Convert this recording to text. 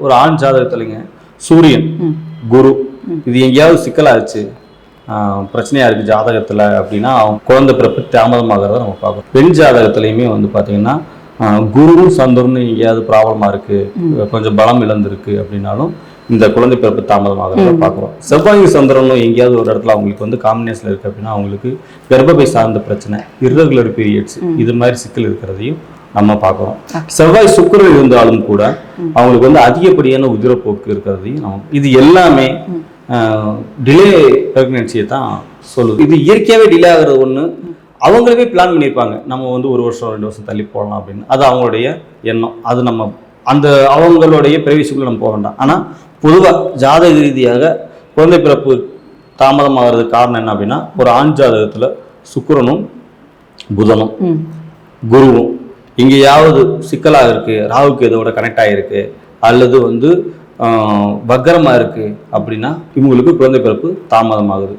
ஒரு ஆண் ஜாதகத்துலங்க சூரியன் குரு இது எங்கேயாவது சிக்கலாச்சு பிரச்சனையா இருக்கு ஜாதகத்துல அப்படின்னா அவங்க குழந்தை பிறப்பு தாமதமாகிறத நம்ம பார்க்கணும். பெண் ஜாதகத்திலையுமே வந்து பாத்தீங்கன்னா குருவும் சந்திரனும் எங்கேயாவது ப்ராப்ளமா இருக்கு, கொஞ்சம் பலம் இழந்திருக்கு அப்படின்னாலும் இந்த குழந்தை பிறப்பு தாமதமாகிறத பார்க்குறோம். செவ்வாய் சந்திரனும் எங்கேயாவது ஒரு இடத்துல அவங்களுக்கு வந்து காம்பினேஷன் இருக்கு அப்படின்னா அவங்களுக்கு கர்ப்பப்பை சார்ந்த பிரச்சனை, இர்ரெகுலர் பீரியட்ஸ் இது மாதிரி சிக்கல் இருக்கிறதையும் நம்ம பார்க்குறோம். செவ்வாய் சுக்கிரன் இருந்தாலும் கூட அவங்களுக்கு வந்து அதிகப்படியான உதிரப்போக்கு இருக்கிறதையும் நம்ம இது எல்லாமே டிலே பிரெக்னன்சியை தான் சொல்லுது. இது இயற்கையாகவே டிலே ஆகிறது ஒன்று, அவங்களே பிளான் பண்ணியிருப்பாங்க நம்ம வந்து 1 வருஷம் 2 வருஷம் தள்ளி போடலாம் அப்படின்னு. அது அவங்களுடைய எண்ணம், அது நம்ம அந்த அவங்களுடைய பிரைவசிக்குள்ள நம்ம போக வேண்டாம். ஆனால் பொதுவாக ஜாதக ரீதியாக குழந்தை பிறப்பு தாமதமாகிறதுக்கு காரணம் என்ன அப்படின்னா ஒரு ஆண் ஜாதகத்தில் சுக்கிரனும் புதனும் குருவும் எங்கேயாவது சிக்கலாக இருக்கு, ராகுக்கு இதோட கனெக்ட் ஆகிருக்கு அல்லது வந்து வக்கரமாக இருக்கு அப்படின்னா இவங்களுக்கு குழந்தை பிறப்பு தாமதமாகுது.